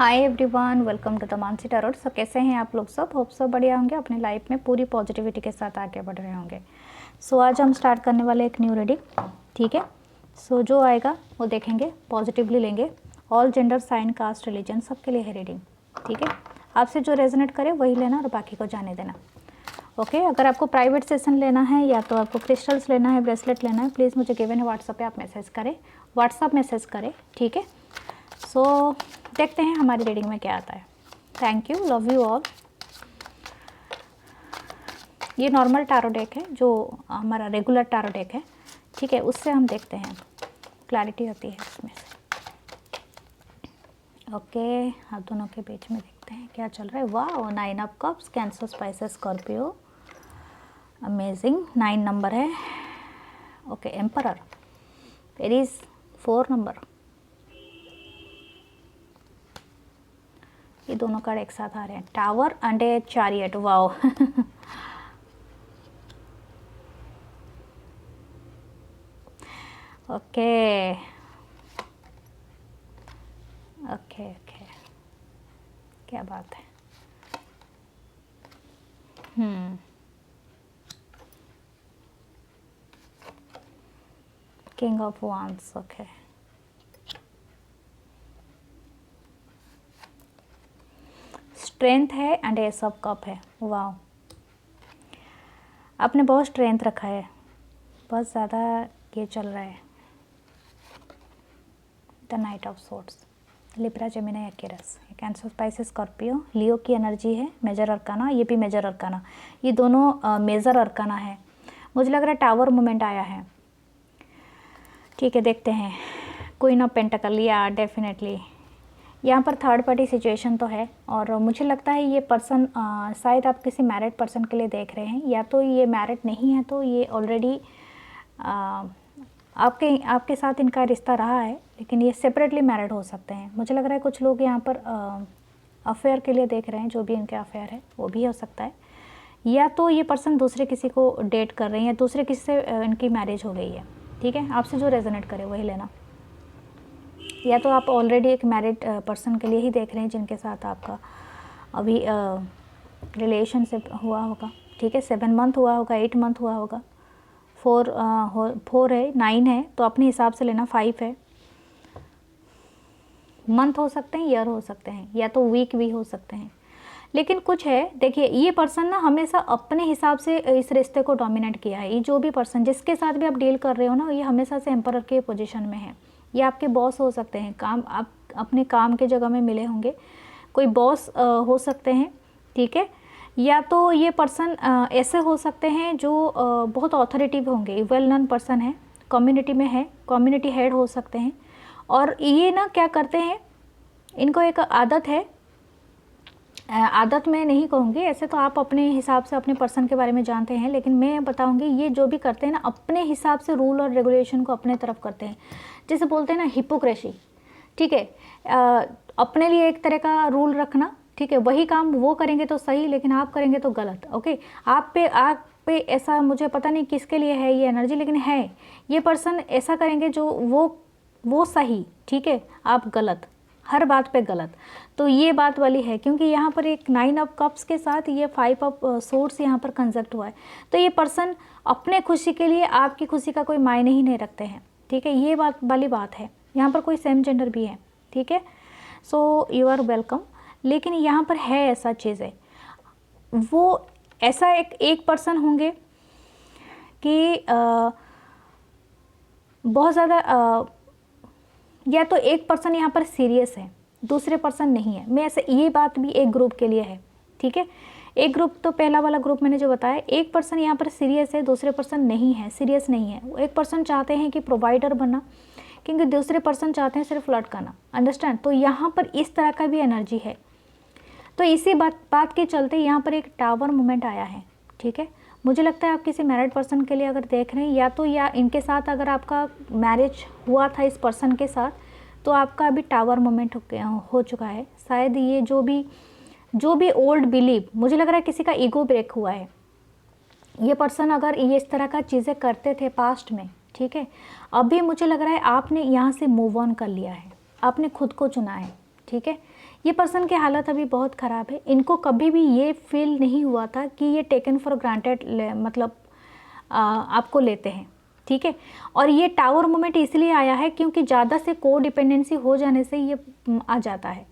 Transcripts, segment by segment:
Hi everyone, welcome to the Mansi tarot. सो कैसे हैं आप लोग सब? होप सब बढ़िया होंगे, अपनी लाइफ में पूरी पॉजिटिविटी के साथ आगे बढ़ रहे होंगे। सो आज हम स्टार्ट करने वाले एक न्यू रीडिंग, ठीक है। सो जो आएगा वो देखेंगे, पॉजिटिवली लेंगे। All gender, sign, caste, religion सबके लिए है रीडिंग, ठीक है। आपसे जो रेजोनेट करे वही लेना और बाकी को जाने देना, ओके। अगर आपको प्राइवेट सेशन लेना है या तो आपको क्रिस्टल्स लेना है, ब्रेसलेट लेना है, प्लीज़ मुझे गिवन है व्हाट्सएप पे आप मैसेज करें, व्हाट्सएप मैसेज करें, ठीक है। सो देखते हैं हमारी रीडिंग में क्या आता है। Thank you, love you all. ये नॉर्मल टारो डेक है, जो हमारा रेगुलर टारो डेक है, ठीक है। उससे हम देखते हैं, क्लैरिटी होती है इसमें से। ओके, आप दोनों के बीच में देखते हैं क्या चल रहा है। वाह, 9 of cups, cancer, Pisces, Scorpio, amazing. 9 number है, ओके। Emperor, Aries 4 number. ये दोनों कार्ड एक साथ आ रहे हैं, tower and A chariot. Wow okay okay okay, क्या बात है। King of wands, okay. Strength है एंड एस ऑफ कप है। वाओ, आपने बहुत स्ट्रेंथ रखा है, बहुत ज़्यादा ये चल रहा है। The knight of swords, Libra, Gemini, Aquarius, Cancer, Pisces, Scorpio, Leo की एनर्जी है। मेजर अरकाना, ये भी मेजर अरकाना, ये दोनों मेजर अरकाना है। मुझे लग रहा है टावर मोमेंट आया है, ठीक है। देखते हैं, क्वीन ऑफ पेंटाकल, या डेफिनेटली यहाँ पर थर्ड पार्टी सिचुएशन तो है। और मुझे लगता है ये पर्सन शायद आप किसी मैरिड पर्सन के लिए देख रहे हैं, या तो ये मैरिड नहीं है तो ये ऑलरेडी आपके साथ इनका रिश्ता रहा है, लेकिन ये सेपरेटली मैरिड हो सकते हैं। मुझे लग रहा है कुछ लोग यहाँ पर अफेयर के लिए देख रहे हैं, जो भी इनके अफेयर है वो भी हो सकता है। या तो ये पर्सन दूसरे किसी को डेट कर रहे हैं, या दूसरे किसी से इनकी मैरिज हो गई है, ठीक है। आपसे जो रेजोनेट करे वही लेना। या तो आप ऑलरेडी एक मैरिड पर्सन के लिए ही देख रहे हैं, जिनके साथ आपका अभी रिलेशनशिप हुआ होगा, ठीक है। 7 मंथ हुआ होगा, 8 मंथ हुआ होगा, 4 है, 9 है, तो अपने हिसाब से लेना। 5 है, मंथ हो सकते हैं, ईयर हो सकते हैं, या तो वीक भी हो सकते हैं। लेकिन कुछ है, देखिए, ये पर्सन ना हमेशा अपने हिसाब से इस रिश्ते को डोमिनेट किया है। ये जो भी पर्सन जिसके साथ भी आप डील कर रहे हो ना, ये हमेशा से एम्परर के पोजीशन में है। ये आपके बॉस हो सकते हैं, काम आप अपने काम के जगह में मिले होंगे, कोई बॉस हो सकते हैं, ठीक है। या तो ये पर्सन ऐसे हो सकते हैं जो बहुत ऑथोरिटिव होंगे, वेल नोन पर्सन है, कम्युनिटी में है, कम्युनिटी हेड हो सकते हैं। और ये ना क्या करते हैं, इनको एक आदत है, आदत मैं नहीं कहूँगी, ऐसे तो आप अपने हिसाब से अपने पर्सन के बारे में जानते हैं, लेकिन मैं बताऊँगी ये जो भी करते हैं ना, अपने हिसाब से रूल और रेगुलेशन को अपने तरफ करते हैं, जैसे बोलते हैं ना हिपोक्रेसी, ठीक है। अपने लिए एक तरह का रूल रखना, ठीक है, वही काम वो करेंगे तो सही, लेकिन आप करेंगे तो गलत, ओके। आप पे ऐसा, मुझे पता नहीं किसके लिए है ये एनर्जी, लेकिन है ये पर्सन ऐसा करेंगे जो वो सही, ठीक है, आप गलत, हर बात पे गलत। तो ये बात वाली है, क्योंकि यहाँ पर एक 9 ऑफ कप्स के साथ ये 5 ऑफ सोर्ड्स यहाँ पर कंजक्ट हुआ है। तो ये पर्सन अपने खुशी के लिए आपकी खुशी का कोई मायने ही नहीं रखते हैं, ठीक है। ये बात वाली बात है। यहाँ पर कोई सेम जेंडर भी है, ठीक है। So you are welcome. लेकिन यहाँ पर है ऐसा चीज़ें, वो ऐसा एक पर्सन होंगे कि बहुत ज़्यादा या तो एक पर्सन यहाँ पर सीरियस है, दूसरे पर्सन नहीं है। मैं ऐसे, ये बात भी एक ग्रुप के लिए है, ठीक है। एक ग्रुप तो पहला वाला ग्रुप मैंने जो बताया, एक पर्सन यहाँ पर सीरियस है, दूसरे पर्सन नहीं है, सीरियस नहीं है। एक पर्सन चाहते हैं कि प्रोवाइडर बनना, क्योंकि दूसरे पर्सन चाहते हैं सिर्फ फ्लर्ट करना, अंडरस्टैंड। तो यहाँ पर इस तरह का भी एनर्जी है। तो इसी बात के चलते यहाँ पर एक टावर मोमेंट आया है, ठीक है। मुझे लगता है आप किसी मैरिड पर्सन के लिए अगर देख रहे हैं, या तो या इनके साथ अगर आपका मैरिज हुआ था इस पर्सन के साथ, तो आपका अभी टावर मोमेंट हो चुका है। शायद ये जो भी ओल्ड बिलीव, मुझे लग रहा है किसी का ईगो ब्रेक हुआ है। ये पर्सन अगर ये इस तरह का चीज़ें करते थे पास्ट में, ठीक है, अभी मुझे लग रहा है आपने यहाँ से मूव ऑन कर लिया है, आपने खुद को चुना है, ठीक ठीक है। ये पर्सन की हालत अभी बहुत ख़राब है। इनको कभी भी ये फील नहीं हुआ था कि ये टेकन फॉर ग्रांटेड मतलब आपको लेते हैं, ठीक है। और ये टावर मोमेंट इसलिए आया है क्योंकि ज़्यादा से को डिपेंडेंसी हो जाने से ये आ जाता है।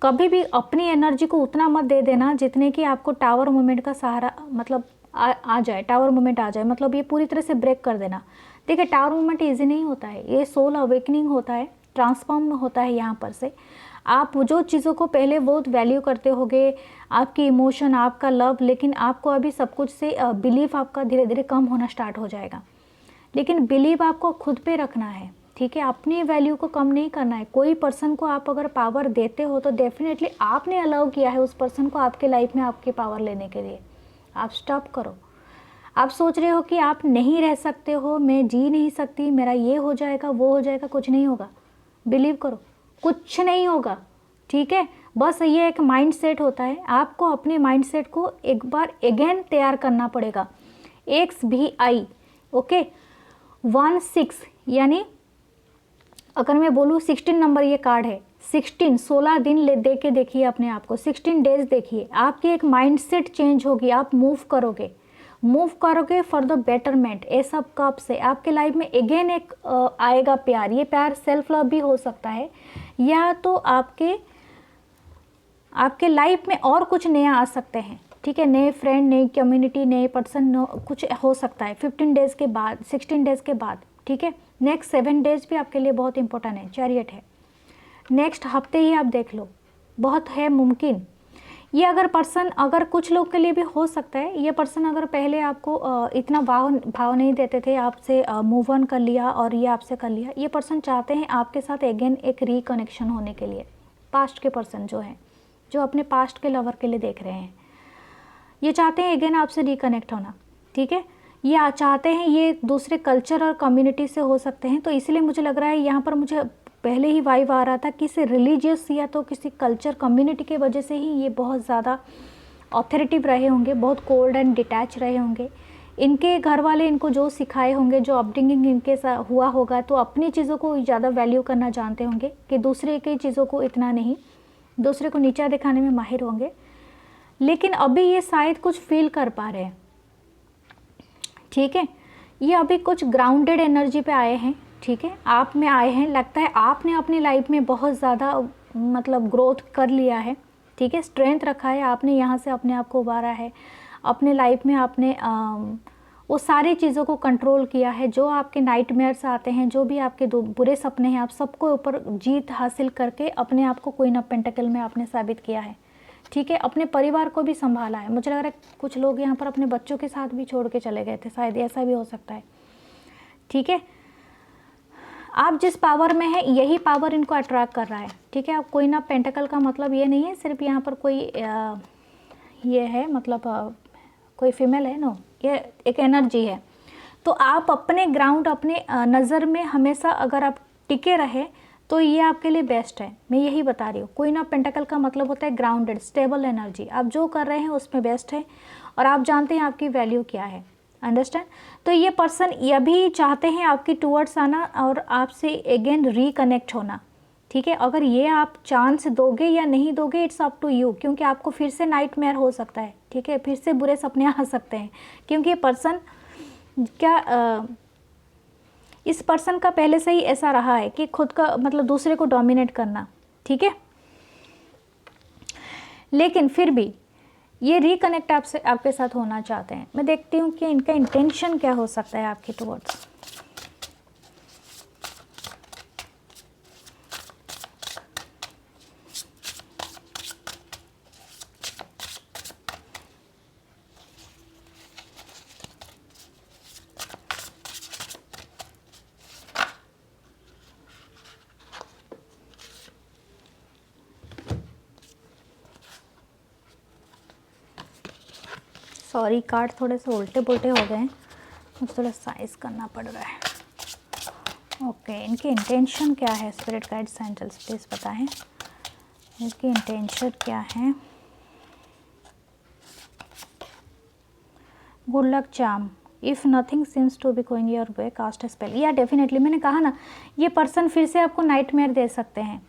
कभी भी अपनी एनर्जी को उतना मत दे देना जितने कि आपको टावर मोमेंट का सहारा मतलब आ जाए, टावर मोमेंट आ जाए, मतलब ये पूरी तरह से ब्रेक कर देना। देखिए टावर मोमेंट ईजी नहीं होता है, ये सोल अवेकनिंग होता है, ट्रांसफॉर्म होता है यहाँ पर से। आप जो चीज़ों को पहले बहुत वैल्यू करते होगे, आपकी इमोशन, आपका लव, लेकिन आपको अभी सब कुछ से बिलीव आपका धीरे धीरे कम होना स्टार्ट हो जाएगा। लेकिन बिलीव आपको खुद पे रखना है, ठीक है। अपनी वैल्यू को कम नहीं करना है। कोई पर्सन को आप अगर पावर देते हो तो डेफिनेटली आपने अलाउ किया है उस पर्सन को आपके लाइफ में आपकी पावर लेने के लिए। आप स्टॉप करो। आप सोच रहे हो कि आप नहीं रह सकते हो, मैं जी नहीं सकती, मेरा ये हो जाएगा वो हो जाएगा, कुछ नहीं होगा। बिलीव करो, कुछ नहीं होगा, ठीक है। बस ये एक माइंड सेट होता है, आपको अपने माइंड सेट को एक बार अगेन तैयार करना पड़ेगा। XVI, ओके, 16 यानी अगर मैं बोलूँ 16 नंबर ये कार्ड है, 16 दिन ले दे के देखिए अपने आप को, 16 डेज देखिए, आपकी एक माइंडसेट चेंज होगी, आप मूव करोगे for the betterment. S of cup से आपके लाइफ में अगेन एक आएगा प्यार। ये प्यार सेल्फ लव भी हो सकता है, या तो आपके लाइफ में और कुछ नया आ सकते हैं, ठीक है। नए फ्रेंड, नई कम्युनिटी, नए पर्सन, कुछ हो सकता है 15 डेज़ के बाद, 16 डेज़ के बाद, ठीक है। नेक्स्ट 7 डेज भी आपके लिए बहुत इंपॉर्टेंट है, चैरियट है। नेक्स्ट हफ्ते ही आप देख लो, बहुत है मुमकिन। ये अगर कुछ लोग के लिए भी हो सकता है, ये पर्सन अगर पहले आपको इतना भाव नहीं देते थे, आपसे मूव ऑन कर लिया और ये आपसे कर लिया, ये पर्सन चाहते हैं आपके साथ अगेन एक रिकनेक्शन होने के लिए। पास्ट के पर्सन जो हैं, जो अपने पास्ट के लवर के लिए देख रहे हैं, ये चाहते हैं अगेन आपसे रिकनेक्ट होना, ठीक है। ये चाहते हैं, ये दूसरे कल्चर और कम्युनिटी से हो सकते हैं। तो इसलिए मुझे लग रहा है यहाँ पर मुझे पहले ही वाइब आ रहा था किसी रिलीजियस या तो किसी कल्चर कम्युनिटी के वजह से ही ये बहुत ज़्यादा ऑथोरिटिव रहे होंगे, बहुत कोल्ड एंड डिटैच रहे होंगे। इनके घर वाले इनको जो सिखाए होंगे, जो अपब्रिंगिंग इनके साथ हुआ होगा, तो अपनी चीज़ों को ज़्यादा वैल्यू करना जानते होंगे कि दूसरे की चीज़ों को इतना नहीं, दूसरे को नीचा दिखाने में माहिर होंगे। लेकिन अभी ये शायद कुछ फील कर पा रहे हैं, ठीक है। ये अभी कुछ ग्राउंडेड एनर्जी पे आए हैं, ठीक है, आप में आए हैं। लगता है आपने अपनी लाइफ में बहुत ज़्यादा मतलब ग्रोथ कर लिया है, ठीक है, स्ट्रेंथ रखा है आपने, यहाँ से अपने आप को उबारा है। अपने लाइफ में आपने वो सारी चीज़ों को कंट्रोल किया है। जो आपके नाइटमेयर्स आते हैं, जो भी आपके बुरे सपने हैं, आप सबको ऊपर जीत हासिल करके अपने आप को क्वीन ऑफ पेंटिकल में आपने साबित किया है, ठीक है। अपने परिवार को भी संभाला है। मुझे लग रहा है कुछ लोग यहाँ पर अपने बच्चों के साथ भी छोड़ के चले गए थे, शायद ऐसा भी हो सकता है, ठीक है। आप जिस पावर में है, यही पावर इनको अट्रैक्ट कर रहा है, ठीक है। आप क्वीन ऑफ पेंटिकल का मतलब ये नहीं है सिर्फ यहाँ पर कोई ये है मतलब कोई फीमेल है, नो, ये एक एनर्जी है। तो आप अपने ग्राउंड, अपने नज़र में हमेशा अगर आप टिके रहे तो ये आपके लिए बेस्ट है। मैं यही बता रही हूँ, क्वीन ऑफ पेंटिकल का मतलब होता है ग्राउंडेड, स्टेबल एनर्जी। आप जो कर रहे हैं उसमें बेस्ट है और आप जानते हैं आपकी वैल्यू क्या है, अंडरस्टैंड। तो ये पर्सन ये भी चाहते हैं आपकी टूवर्ड्स आना और आपसे अगेन रिकनेक्ट होना, ठीक है। अगर ये आप चांस दोगे या नहीं दोगे, इट्स अप टू यू, क्योंकि आपको फिर से नाइटमेयर हो सकता है, ठीक है, फिर से बुरे सपने आ सकते हैं। क्योंकि ये पर्सन क्या इस पर्सन का पहले से ही ऐसा रहा है कि खुद का मतलब दूसरे को डोमिनेट करना, ठीक है। लेकिन फिर भी ये रिकनेक्ट आपसे, आपके साथ होना चाहते हैं। मैं देखती हूँ कि इनका इंटेंशन क्या हो सकता है आपके टुवर्ड्स। सॉरी, कार्ड थोड़े से उल्टे पुल्टे हो गए हैं, मुझे थोड़ा साइज करना पड़ रहा है। ओके, इनकी इंटेंशन क्या है? स्पिरिट गाइड्स एंजल्स प्लीज़ बताएं, इनकी इंटेंशन क्या है? Good luck charm, if nothing seems to be going your way, cast spell. या डेफिनेटली मैंने कहा ना, ये पर्सन फिर से आपको नाइटमेयर दे सकते हैं।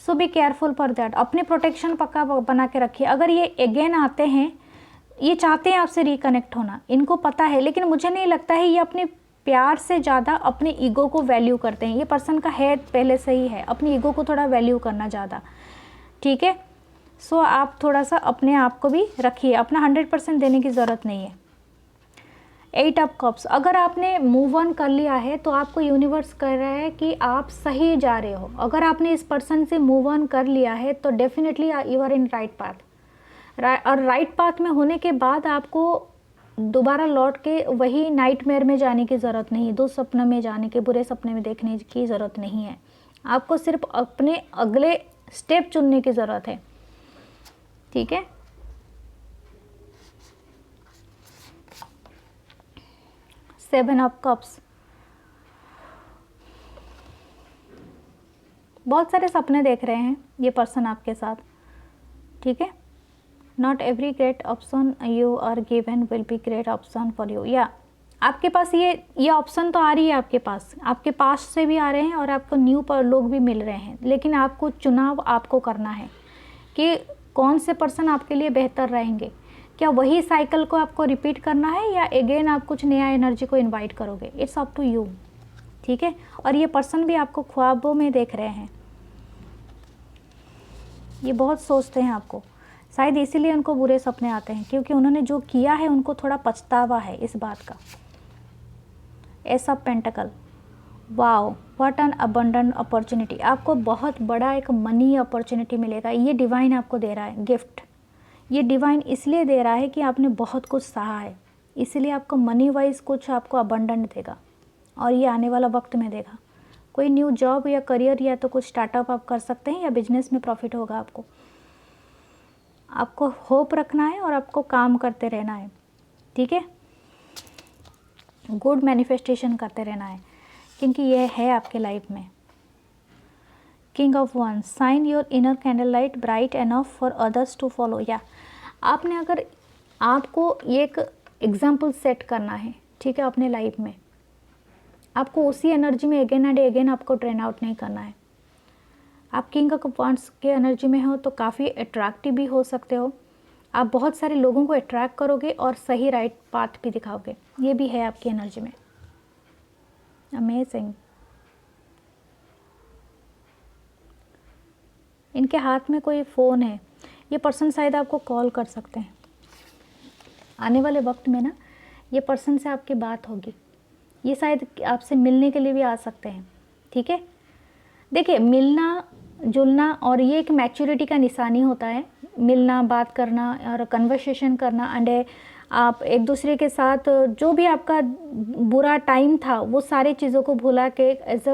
सो बी केयरफुल फॉर दैट। अपने प्रोटेक्शन पक्का बना के रखिए। अगर ये अगेन आते हैं, ये चाहते हैं आपसे रिकनेक्ट होना, इनको पता है, लेकिन मुझे नहीं लगता है ये अपने प्यार से ज़्यादा अपने ईगो को वैल्यू करते हैं। ये पर्सन का है पहले से ही है, अपनी ईगो को थोड़ा वैल्यू करना ज़्यादा, ठीक है। सो आप थोड़ा सा अपने आप को भी रखिए, अपना 100% देने की ज़रूरत नहीं है। 8 ऑफ कप्स, अगर आपने मूव ऑन कर लिया है तो आपको यूनिवर्स कह रहा है कि आप सही जा रहे हो। अगर आपने इस पर्सन से मूव ऑन कर लिया है तो definitely you are in right path. और राइट पाथ में होने के बाद आपको दोबारा लौट के वही नाइटमेयर में जाने की ज़रूरत नहीं है, दुःस्वप्न में जाने के, बुरे सपने में देखने की ज़रूरत नहीं है। आपको सिर्फ अपने अगले स्टेप चुनने की ज़रूरत है, ठीक है। सेवन ऑफ कप्स, बहुत सारे सपने देख रहे हैं ये पर्सन आपके साथ, ठीक है। Not every great option you are given will be great option for you. या आपके पास ये ऑप्शन तो आ रही है आपके पास से भी आ रहे हैं और आपको न्यू पर लोग भी मिल रहे हैं, लेकिन आपको चुनाव आपको करना है कि कौन से पर्सन आपके लिए बेहतर रहेंगे। क्या वही साइकिल को आपको रिपीट करना है या अगेन आप कुछ नया एनर्जी को इनवाइट करोगे, इट्स अप टू यू, ठीक है। और ये पर्सन भी आपको ख्वाबों में देख रहे हैं, ये बहुत सोचते हैं आपको, शायद इसीलिए उनको बुरे सपने आते हैं, क्योंकि उन्होंने जो किया है उनको थोड़ा पछतावा है इस बात का। S of pentacle, wow what an abundant opportunity, आपको बहुत बड़ा एक मनी अपॉर्चुनिटी मिलेगा। ये डिवाइन आपको दे रहा है गिफ्ट, ये डिवाइन इसलिए दे रहा है कि आपने बहुत कुछ सहा है, इसीलिए आपको मनी वाइज कुछ आपको अबंडेंट देगा और ये आने वाला वक्त में देगा। कोई न्यू जॉब या करियर या तो कुछ स्टार्टअप आप कर सकते हैं या बिजनेस में प्रॉफिट होगा आपको। आपको होप रखना है और आपको काम करते रहना है, ठीक है। गुड मैनिफेस्टेशन करते रहना है, क्योंकि यह है आपके लाइफ में। King of wands, shine your inner candle light bright enough for others to follow. या आपने अगर आपको एक एग्जाम्पल सेट करना है, ठीक है, अपने लाइफ में, आपको उसी एनर्जी में अगेन एंड अगेन आपको ट्रेन आउट नहीं करना है। आप किंग ऑफ वंस के एनर्जी में हो तो काफ़ी अट्रैक्टिव भी हो सकते हो, आप बहुत सारे लोगों को अट्रैक्ट करोगे और सही राइट पाथ भी दिखाओगे, ये भी है आपकी एनर्जी में। अमेजिंग। इनके हाथ में कोई फ़ोन है, ये पर्सन शायद आपको कॉल कर सकते हैं आने वाले वक्त में ना, ये पर्सन से आपकी बात होगी, ये शायद आपसे मिलने के लिए भी आ सकते हैं, ठीक है। देखिए मिलना जुलना और ये एक मैच्योरिटी का निशानी होता है, मिलना, बात करना और कन्वर्सेशन करना, एंड आप एक दूसरे के साथ जो भी आपका बुरा टाइम था वो सारी चीज़ों को भुला के एज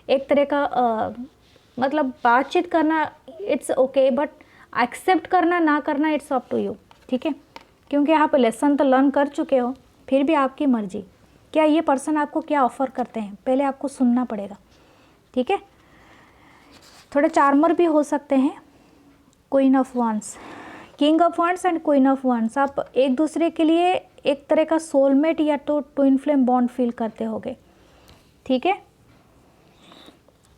एक तरह का मतलब बातचीत करना, इट्स ओके, बट एक्सेप्ट करना ना करना इट्स अप टू यू, ठीक है। क्योंकि आप लेसन तो लर्न कर चुके हो, फिर भी आपकी मर्जी। क्या ये पर्सन आपको क्या ऑफ़र करते हैं पहले आपको सुनना पड़ेगा, ठीक है। थोड़े चार्मर भी हो सकते हैं। Queen of wands, king of wands and queen of wands, आप एक दूसरे के लिए एक तरह का सोलमेट या तो ट्विन फ्लेम बॉन्ड फील करते होगे, ठीक है।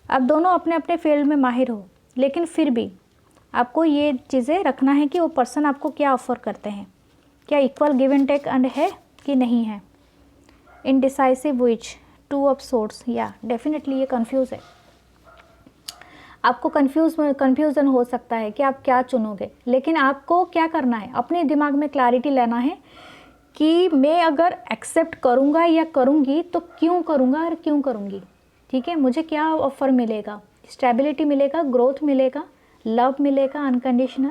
आप दोनों अपने अपने फील्ड में माहिर हो, लेकिन फिर भी आपको ये चीज़ें रखना है कि वो पर्सन आपको क्या ऑफ़र करते हैं, क्या equal give and take and है कि नहीं है। Indecisive witch, two of swords, या डेफिनेटली ये कंफ्यूज है, आपको कन्फ्यूज़न हो सकता है कि आप क्या चुनोगे, लेकिन आपको क्या करना है, अपने दिमाग में क्लैरिटी लेना है कि मैं अगर एक्सेप्ट करूँगा या करूँगी तो क्यों करूँगा और क्यों करूँगी, ठीक है। मुझे क्या ऑफ़र मिलेगा, स्टेबिलिटी मिलेगा, ग्रोथ मिलेगा, लव मिलेगा अनकंडीशनल,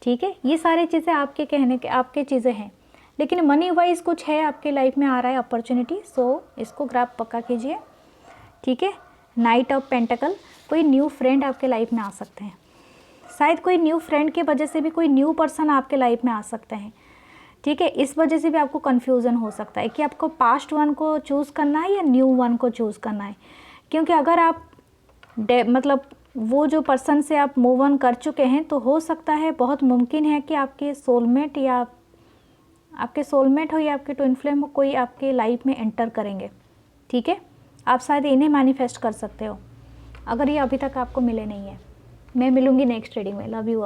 ठीक है। ये सारी चीज़ें आपके कहने के आपके चीज़ें हैं, लेकिन मनी वाइज कुछ है आपके लाइफ में आ रहा है अपॉर्चुनिटी, सो इसको ग्रैब पक्का कीजिए, ठीक है। नाइट ऑफ पेंटिकल, कोई न्यू फ्रेंड आपके लाइफ में आ सकते हैं, शायद कोई न्यू फ्रेंड की वजह से भी कोई न्यू पर्सन आपके लाइफ में आ सकते हैं, ठीक है। इस वजह से भी आपको कन्फ्यूज़न हो सकता है कि आपको पास्ट वन को चूज़ करना है या न्यू वन को चूज़ करना है, क्योंकि अगर आप मतलब वो जो पर्सन से आप मूव ऑन कर चुके हैं तो हो सकता है, बहुत मुमकिन है कि आपके सोलमेट या आपके सोलमेट हो या आपके ट्विन फ्लेम हो, कोई आपके लाइफ में एंटर करेंगे, ठीक है। आप शायद इन्हें मैनिफेस्ट कर सकते हो, अगर ये अभी तक आपको मिले नहीं है। मैं मिलूंगी नेक्स्ट रीडिंग में। Love you.